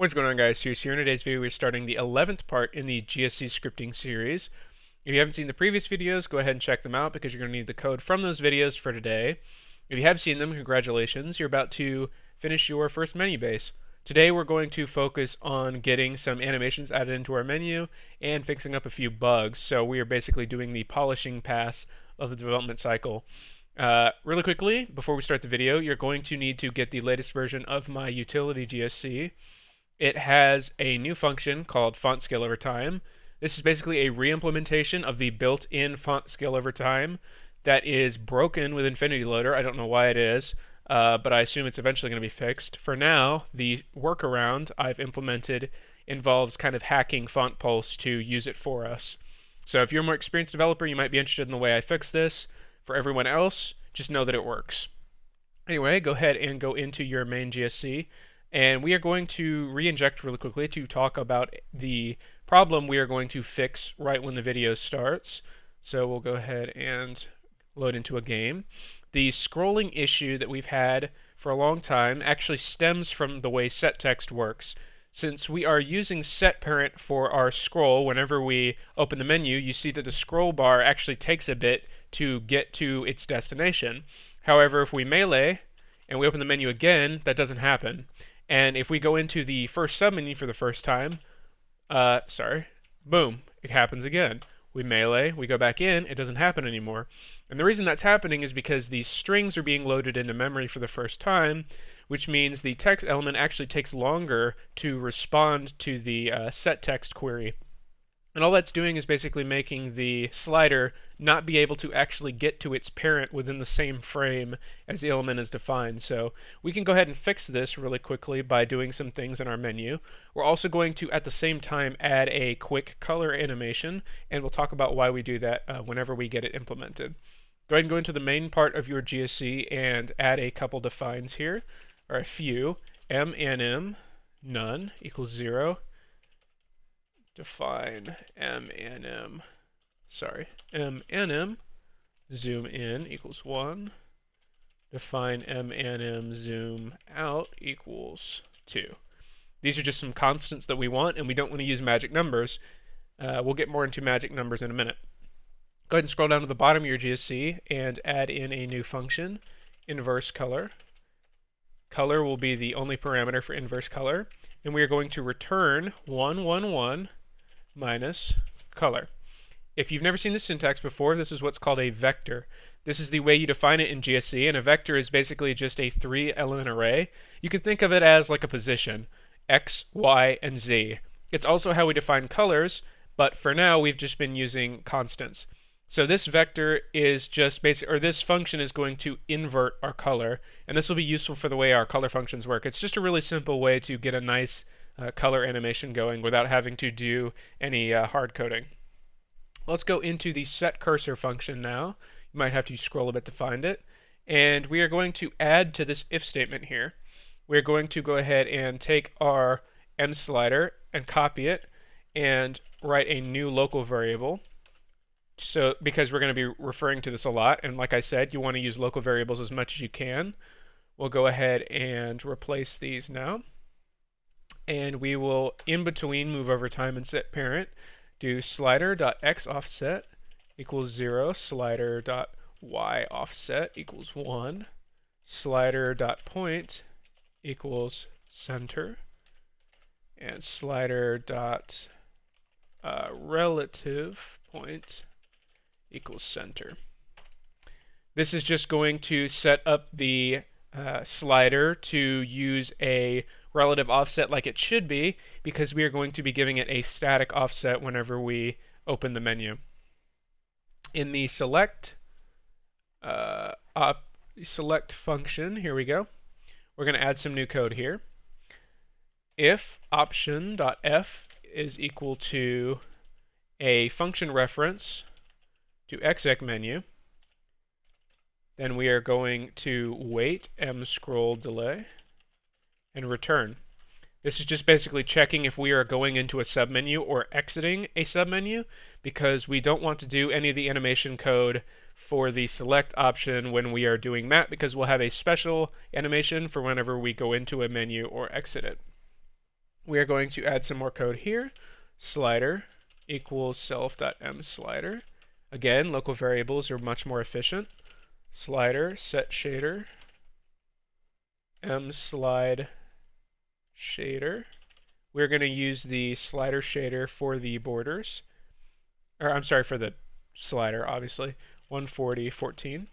What's going on, guys? Here's here in today's video. We're starting the 11th part in the GSC scripting series. If you haven't seen the previous videos, go ahead and check them out because you're going to need the code from those videos for today. If you have seen them, congratulations. You're about to finish your first menu base. Today we're going to focus on getting some animations added into our menu and fixing up a few bugs. So we are basically doing the polishing pass of the development cycle. Really quickly, before we start the video, you're going to need to get the latest version of my utility GSC. It has a new function called font scale over time. This is basically a re-implementation of the built-in font scale over time that is broken with Infinity Loader. I don't know why it is, but I assume it's eventually going to be fixed. For now, the workaround I've implemented involves kind of hacking Font Pulse to use it for us. So if you're a more experienced developer, you might be interested in the way I fix this. For everyone else, just know that it works. Anyway, go ahead and go into your main GSC. And we are going to re-inject really quickly to talk about the problem we are going to fix right when the video starts. So we'll go ahead and load into a game. The scrolling issue that we've had for a long time actually stems from the way set text works. Since we are using set parent for our scroll, whenever we open the menu, you see that the scroll bar actually takes a bit to get to its destination. However, if we melee and we open the menu again, that doesn't happen. And if we go into the first submenu for the first time, boom, it happens again. We melee, we go back in, it doesn't happen anymore. And the reason that's happening is because these strings are being loaded into memory for the first time, which means the text element actually takes longer to respond to the set text query. And all that's doing is basically making the slider not be able to actually get to its parent within the same frame as the element is defined. So we can go ahead and fix this really quickly by doing some things in our menu. We're also going to, at the same time, add a quick color animation, and we'll talk about why we do that whenever we get it implemented. Go ahead and go into the main part of your GSC and add a couple defines here, or a few. M&M, none, equals 0. Define M&M, zoom in equals 1. Define M&M zoom out equals 2. These are just some constants that we want, and we don't want to use magic numbers. We'll get more into magic numbers in a minute. Go ahead and scroll down to the bottom of your GSC and add in a new function, inverse color. Color will be the only parameter for inverse color, and we are going to return 111 minus color. If you've never seen this syntax before, this is what's called a vector. This is the way you define it in GSC, and a vector is basically just a 3-element array. You can think of it as like a position, x, y, and z. It's also how we define colors, but for now we've just been using constants. So this vector is just this function is going to invert our color, and this will be useful for the way our color functions work. It's just a really simple way to get a nice color animation going without having to do any hard coding. Let's go into the set cursor function now. You might have to scroll a bit to find it. And we are going to add to this if statement here. We're going to go ahead and take our M slider and copy it and write a new local variable. So because we're going to be referring to this a lot, and like I said, you want to use local variables as much as you can. We'll go ahead and replace these now. And we will, in between, move over time and set parent, do slider.x offset equals 0, slider.y offset equals 1, slider.point equals center, and slider.relative point equals center. This is just going to set up the slider to use a relative offset like it should be, because we are going to be giving it a static offset whenever we open the menu. In the select function, here we go, we're going to add some new code here. If option.f is equal to a function reference to exec menu, then we are going to wait mscroll delay and return. This is just basically checking if we are going into a submenu or exiting a submenu, because we don't want to do any of the animation code for the select option when we are doing that, because we'll have a special animation for whenever we go into a menu or exit it. We are going to add some more code here. Slider equals self.mSlider. Again, local variables are much more efficient. Slider set shader mSlide shader. We're going to use the slider shader for the borders. Or I'm sorry, for the slider, obviously. 140, 14.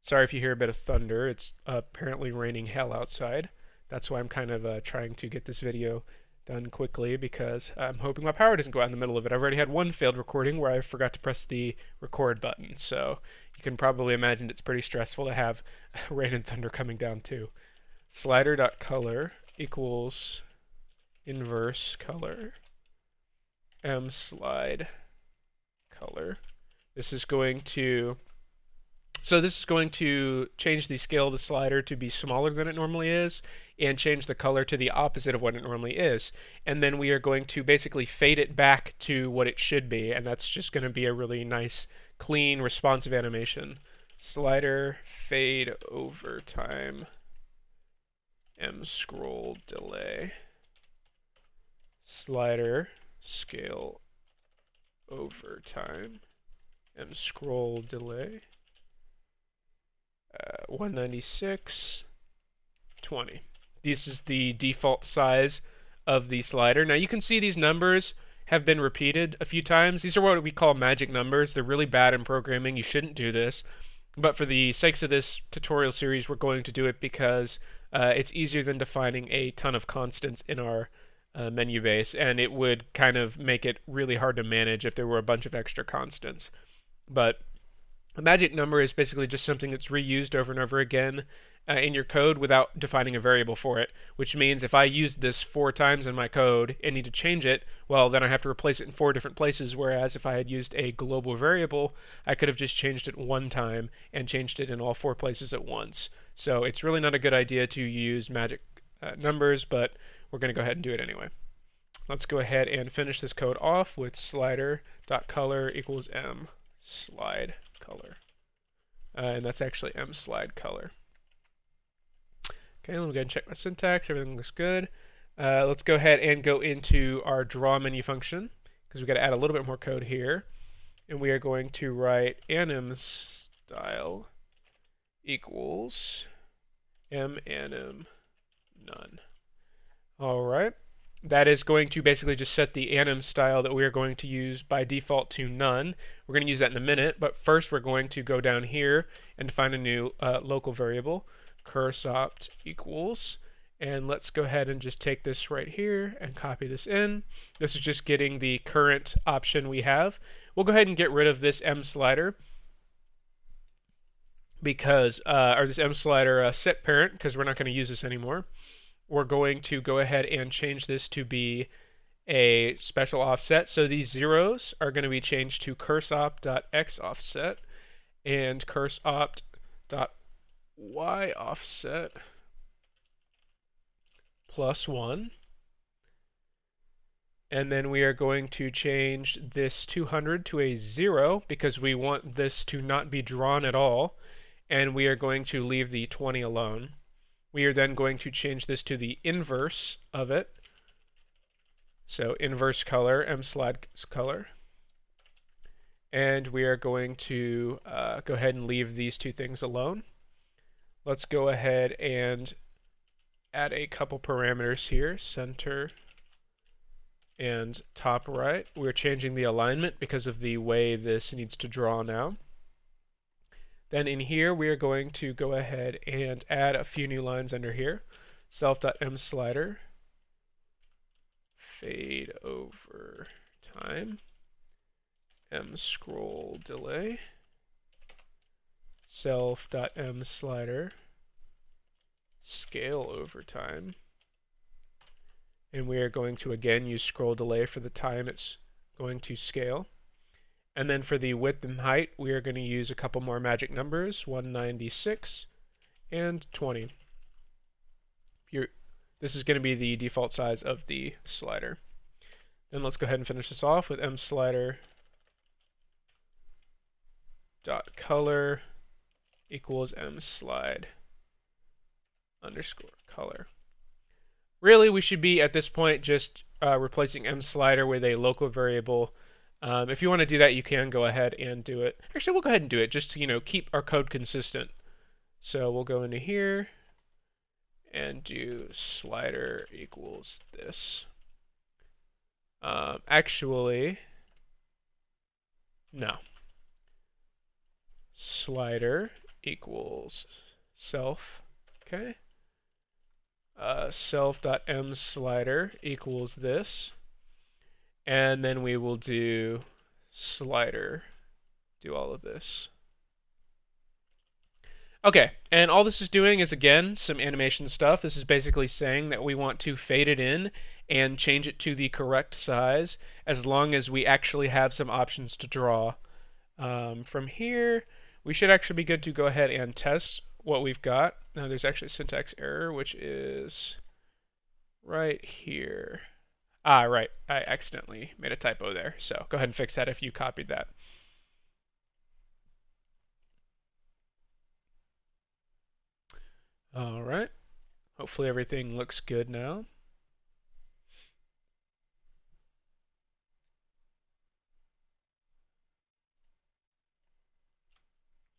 Sorry if you hear a bit of thunder. It's apparently raining hell outside. That's why I'm kind of trying to get this video done quickly, because I'm hoping my power doesn't go out in the middle of it. I've already had one failed recording where I forgot to press the record button, so you can probably imagine it's pretty stressful to have rain and thunder coming down too. Slider.color equals inverse color mSlide color. This is going to change the scale of the slider to be smaller than it normally is, and change the color to the opposite of what it normally is. And then we are going to basically fade it back to what it should be, and that's just going to be a really nice, clean, responsive animation. Slider fade over time mScroll delay. Slider scale over time mScroll delay. 196, 20. This is the default size of the slider. Now you can see these numbers have been repeated a few times. These are what we call magic numbers. They're really bad in programming. You shouldn't do this. But for the sakes of this tutorial series, we're going to do it because it's easier than defining a ton of constants in our menu base, and it would kind of make it really hard to manage if there were a bunch of extra constants. But a magic number is basically just something that's reused over and over again in your code without defining a variable for it, which means if I used this 4 times in my code and need to change it, well, then I have to replace it in 4 different places, whereas if I had used a global variable, I could have just changed it 1 time and changed it in all 4 places at once. So it's really not a good idea to use magic numbers, but we're going to go ahead and do it anyway. Let's go ahead and finish this code off with slider.color equals mSlide color. And that's actually mSlide color. Okay, let me go ahead and check my syntax. Everything looks good. Let's go ahead and go into our draw menu function, because we've got to add a little bit more code here. And we are going to write anim style equals manim none. All right. That is going to basically just set the anim style that we are going to use by default to none. We're going to use that in a minute, but first we're going to go down here and define a new local variable, curseopt equals, and let's go ahead and just take this right here and copy this in. This is just getting the current option we have. We'll go ahead and get rid of this mSlider because, or this mSlider set parent, because we're not going to use this anymore. We're going to go ahead and change this to be a special offset. So these zeros are going to be changed to curseopt.xoffset and curseopt.yoffset plus 1. And then we are going to change this 200 to a 0 because we want this to not be drawn at all. And we are going to leave the 20 alone. We are then going to change this to the inverse of it. So inverse color, mSlide color. And we are going to go ahead and leave these 2 things alone. Let's go ahead and add a couple parameters here, center and top right. We're changing the alignment because of the way this needs to draw now. Then in here, we are going to go ahead and add a few new lines under here. Self.mSlider, fade over time, mScroll delay, self.mSlider, scale over time. And we are going to again use scroll delay for the time it's going to scale. And then for the width and height, we are going to use a couple more magic numbers, 196 and 20. This is going to be the default size of the slider. Then let's go ahead and finish this off with mSlider.color equals mSlide underscore color. really we should be at this point just replacing m slider with a local variable. If you want to do that, you can go ahead and do it. Actually, we'll go ahead and do it just to keep our code consistent. So we'll go into here and do slider equals this. Actually, no. Slider equals self. Okay. Self.mSlider equals this. And then we will do slider, do all of this. Okay, and all this is doing is, again, some animation stuff. This is basically saying that we want to fade it in and change it to the correct size as long as we actually have some options to draw. From here, we should actually be good to go ahead and test what we've got. Now, there's actually a syntax error, which is right here. Ah, right. I accidentally made a typo there. So go ahead and fix that if you copied that. All right. Hopefully everything looks good now.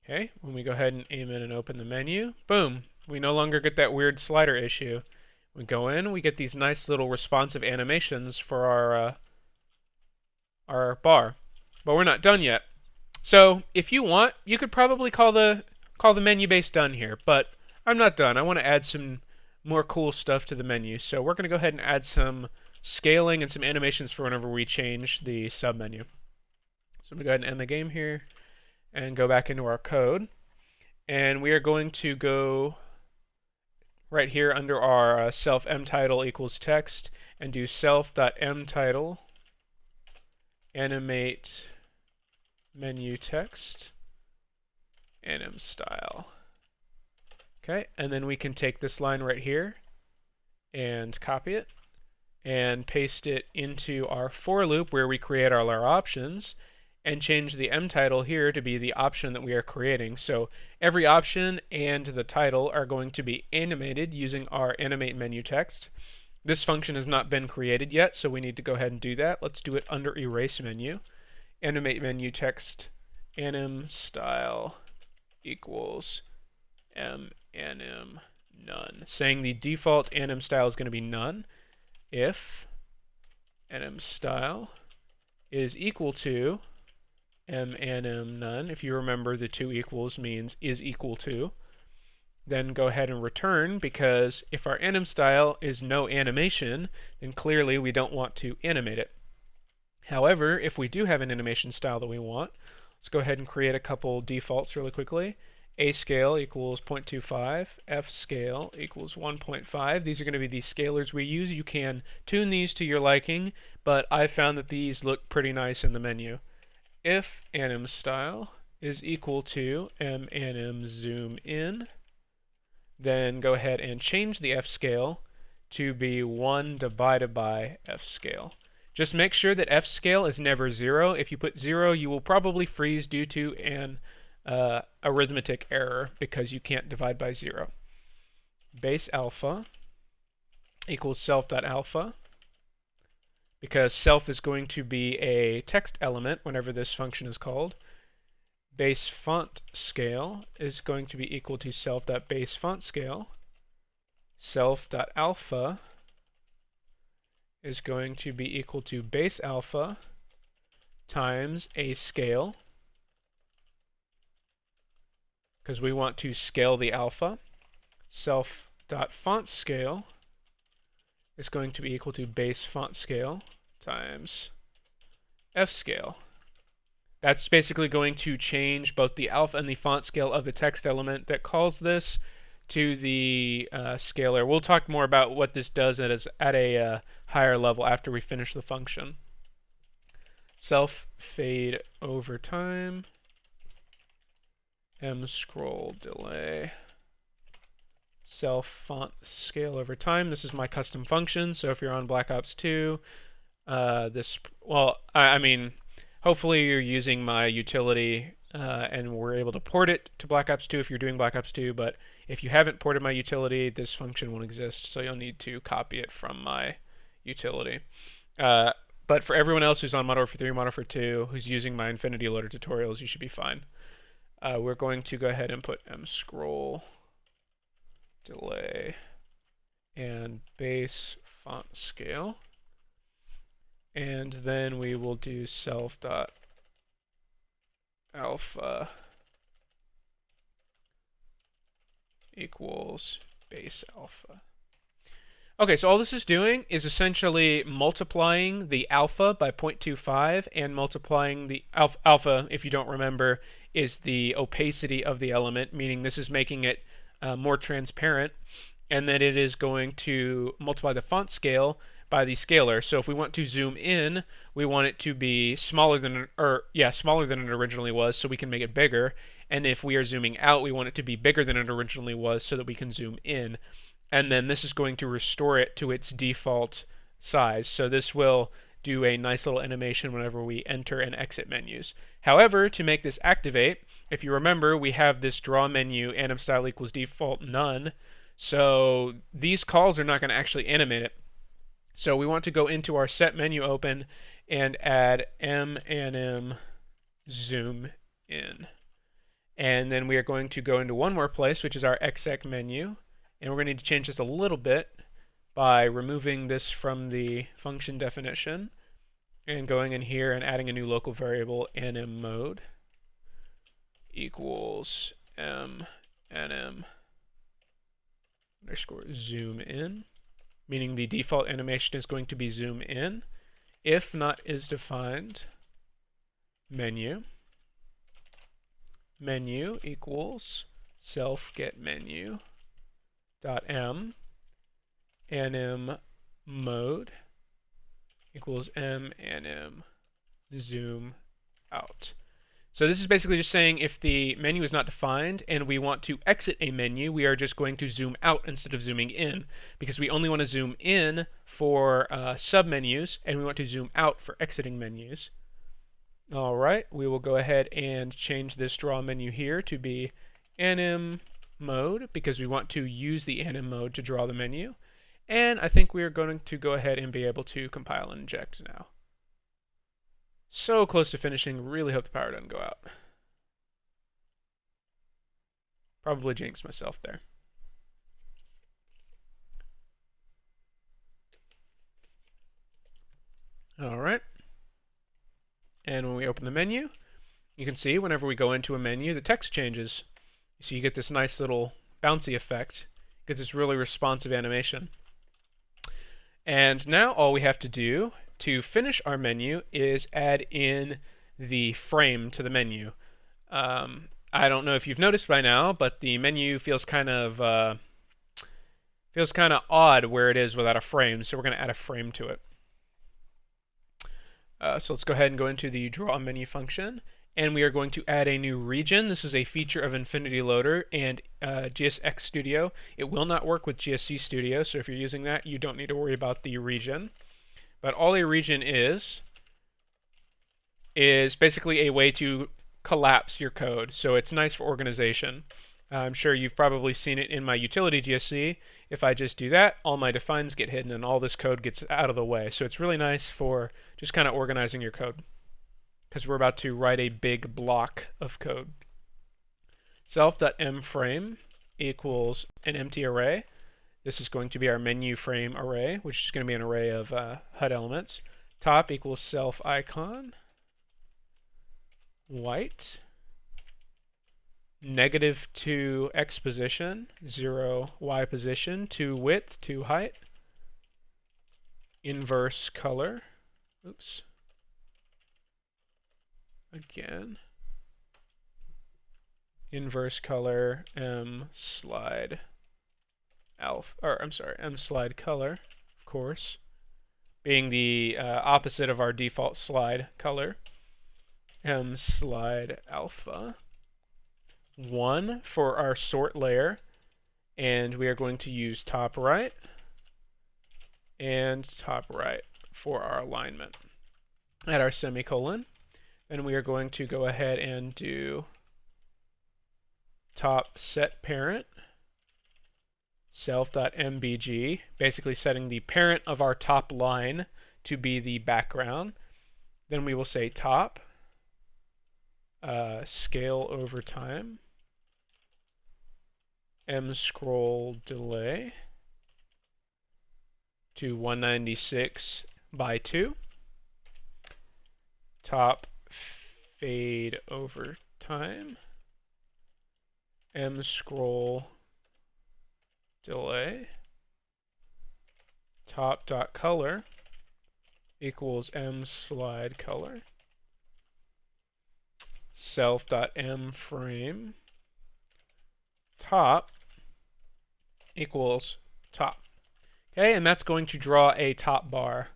Okay, when we go ahead and aim in and open the menu, boom, we no longer get that weird slider issue. We go in, we get these nice little responsive animations for our bar. But we're not done yet. So if you want, you could probably call the menu base done here, but I'm not done. I want to add some more cool stuff to the menu. So we're going to go ahead and add some scaling and some animations for whenever we change the submenu. So I'm going to go ahead and end the game here and go back into our code. And we are going to go right here under our self mtitle equals text and do self.mtitle animate menu text anim style. Okay, and then we can take this line right here and copy it and paste it into our for loop where we create all our options and change the mtitle here to be the option that we are creating. So every option and the title are going to be animated using our animate menu text. This function has not been created yet, so we need to go ahead and do that. Let's do it under erase menu. Animate menu text anim style equals anim none, saying the default anim style is going to be none if anim style is equal to anim none. If you remember, the two equals means is equal to. Then go ahead and return, because if our anim style is no animation, then clearly we don't want to animate it. However, if we do have an animation style that we want, let's go ahead and create a couple defaults really quickly. A scale equals 0.25, F scale equals 1.5. These are going to be the scalars we use. You can tune these to your liking, but I found that these look pretty nice in the menu. If anim style is equal to anim zoom in, then go ahead and change the F scale to be 1 divided by F scale. Just make sure that F scale is never 0. If you put 0, you will probably freeze due to an arithmetic error because you can't divide by 0. Base alpha equals self.alpha, because self is going to be a text element whenever this function is called. Base font scale is going to be equal to self.base font scale. Self.alpha is going to be equal to base alpha times a scale, because we want to scale the alpha. Self.font scale is going to be equal to base font scale times F scale. That's basically going to change both the alpha and the font scale of the text element that calls this to the scalar. We'll talk more about what this does at a higher level after we finish the function. Self fade over time, M scroll delay, self font scale over time. This is my custom function, so if you're on Black Ops 2, hopefully you're using my utility and we're able to port it to Black Ops 2 if you're doing Black Ops 2, but if you haven't ported my utility, this function won't exist, so you'll need to copy it from my utility. But for everyone else who's on Modern Warfare 3, Modern Warfare 2, who's using my Infinity Loader tutorials, you should be fine. We're going to go ahead and put mscroll delay and base font scale. And then we will do self.alpha equals base alpha. Okay, so all this is doing is essentially multiplying the alpha by 0.25 and multiplying the alpha, if you don't remember, is the opacity of the element, meaning this is making it more transparent, and then it is going to multiply the font scale by the scalar. So if we want to zoom in, we want it to be smaller than it originally was, so we can make it bigger. And if we are zooming out, we want it to be bigger than it originally was, so that we can zoom in. And then this is going to restore it to its default size. So this will do a nice little animation whenever we enter and exit menus. However, to make this activate, if you remember, we have this draw menu anim style equals default none. So these calls are not going to actually animate it. So we want to go into our set menu open and add manim zoom in. And then we are going to go into one more place, which is our exec menu. And we're going to need to change this a little bit by removing this from the function definition and going in here and adding a new local variable anim mode equals manim underscore zoom in, meaning the default animation is going to be zoom in. If not is defined, menu equals self get menu .m anim mode equals manim zoom out. So this is basically just saying if the menu is not defined and we want to exit a menu, we are just going to zoom out instead of zooming in, because we only want to zoom in for submenus and we want to zoom out for exiting menus. All right, we will go ahead and change this draw menu here to be anim mode, because we want to use the anim mode to draw the menu. And I think we are going to go ahead and be able to compile and inject now. So close to finishing, really hope the power doesn't go out. Probably jinxed myself there. All right. And when we open the menu, you can see whenever we go into a menu, the text changes. So you get this nice little bouncy effect. You get this really responsive animation. And now all we have to do to finish our menu is add in the frame to the menu. I don't know if you've noticed by now, but the menu feels kind of odd where it is without a frame, so we're going to add a frame to it. So let's go ahead and go into the draw menu function, and we are going to add a new region. This is a feature of Infinity Loader and GSX Studio. It will not work with GSC Studio, so if you're using that, you don't need to worry about the region. But all a region is basically a way to collapse your code. So it's nice for organization. I'm sure you've probably seen it in my utility GSC. If I just do that, all my defines get hidden and all this code gets out of the way. So it's really nice for just kind of organizing your code, because we're about to write a big block of code. Self.mFrame equals an empty array. This is going to be our menu frame array, which is going to be an array of HUD elements. Top equals self icon, white, -2 x position, 0 y position, 2 width, 2 height, inverse color, oops, again, inverse color, m slide color, of course, being the opposite of our default slide color, m slide alpha, 1 for our sort layer, and we are going to use top right and top right for our alignment. Add our semicolon. Then we are going to go ahead and do top set parent self.mbg, basically setting the parent of our top line to be the background. Then we will say top scale over time, scroll delay to 196 by 2, top fade over time, scroll delay, top.color equals slide color, self.mFrame top equals top. Okay, and that's going to draw a top bar.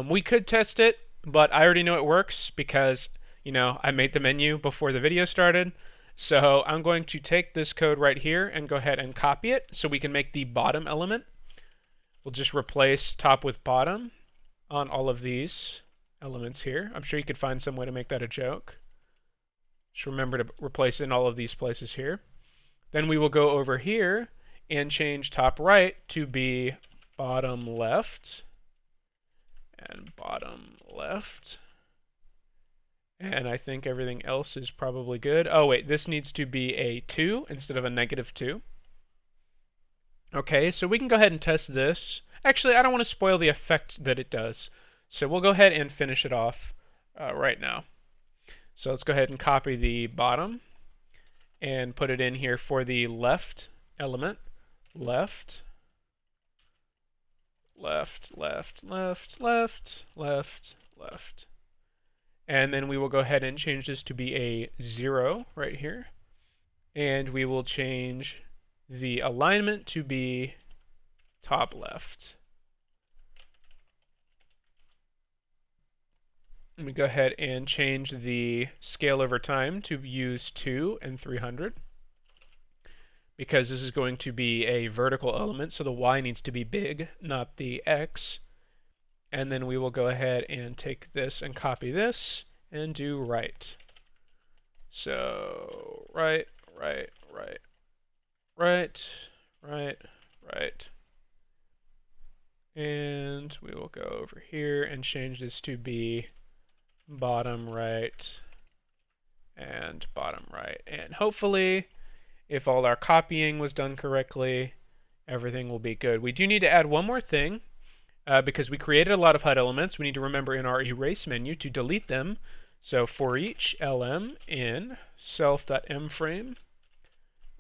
We could test it, but I already know it works because, you know, I made the menu before the video started. So I'm going to take this code right here and go ahead and copy it so we can make the bottom element. We'll just replace top with bottom on all of these elements here. I'm sure you could find some way to make that a joke. Just remember to replace it in all of these places here. Then we will go over here and change top right to be bottom left and bottom left. And I think everything else is probably good. Oh wait, this needs to be a 2 instead of a -2. Okay, so we can go ahead and test this. Actually, I don't want to spoil the effect that it does. So we'll go ahead and finish it off right now. So let's go ahead and copy the bottom and put it in here for the left element. Left, left, left, left, left, left, left. And then we will go ahead and change this to be a 0 right here. And we will change the alignment to be top left. Let me go ahead and change the scale over time to use 2 and 300. Because this is going to be a vertical element, so the y needs to be big, not the x. And then we will go ahead and take this and copy this and do right. So right, right, right, right, right, right. And we will go over here and change this to be bottom right and bottom right. And hopefully, if all our copying was done correctly, everything will be good. We do need to add one more thing. Because we created a lot of HUD elements, we need to remember in our erase menu to delete them. So for each lm in self.mFrame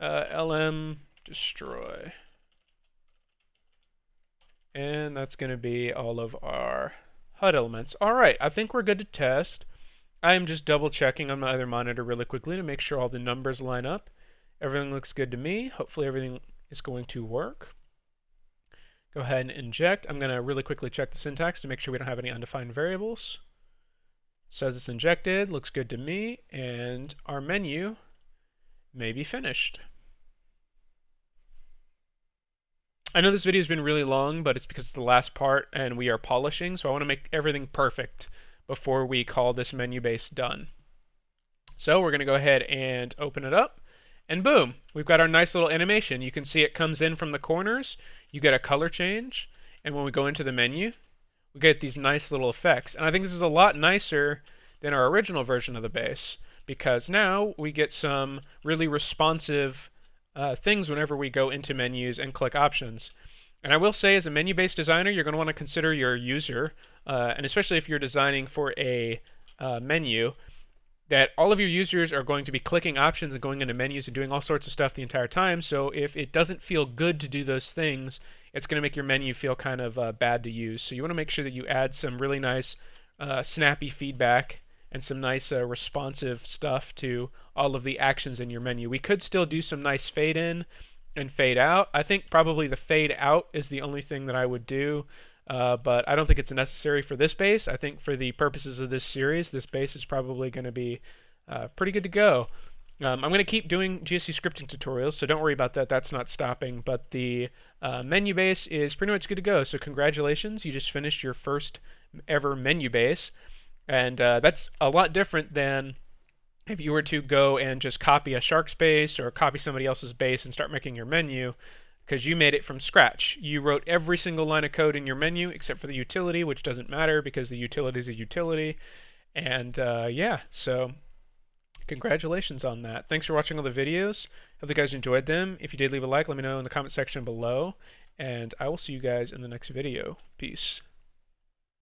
lm destroy. And that's going to be all of our HUD elements. All right, I think we're good to test. I am just double checking on my other monitor really quickly to make sure all the numbers line up. Everything looks good to me. Hopefully everything is going to work. Go ahead and inject. I'm going to really quickly check the syntax to make sure we don't have any undefined variables. Says it's injected, looks good to me, and our menu may be finished. I know this video has been really long, but it's because it's the last part and we are polishing, so I want to make everything perfect before we call this menu base done. So we're going to go ahead and open it up. And boom, we've got our nice little animation. You can see it comes in from the corners. You get a color change. And when we go into the menu, we get these nice little effects. And I think this is a lot nicer than our original version of the base, because now we get some really responsive things whenever we go into menus and click options. And I will say, as a menu-based designer, you're going to want to consider your user, and especially if you're designing for a menu, that all of your users are going to be clicking options and going into menus and doing all sorts of stuff the entire time. So if it doesn't feel good to do those things, it's going to make your menu feel kind of bad to use. So you want to make sure that you add some really nice snappy feedback and some nice responsive stuff to all of the actions in your menu. We could still do some nice fade in and fade out. I think probably the fade out is the only thing that I would do. But I don't think it's necessary for this base. I think for the purposes of this series, this base is probably going to be pretty good to go. I'm going to keep doing GSC scripting tutorials, so don't worry about that. That's not stopping. But the menu base is pretty much good to go. So congratulations, you just finished your first ever menu base. And that's a lot different than if you were to go and just copy a Shark's base or copy somebody else's base and start making your menu, because you made it from scratch. You wrote every single line of code in your menu except for the utility, which doesn't matter because the utility is a utility. And yeah, so congratulations on that. Thanks for watching all the videos. Hope you guys enjoyed them. If you did, leave a like. Let me know in the comment section below. And I will see you guys in the next video. Peace.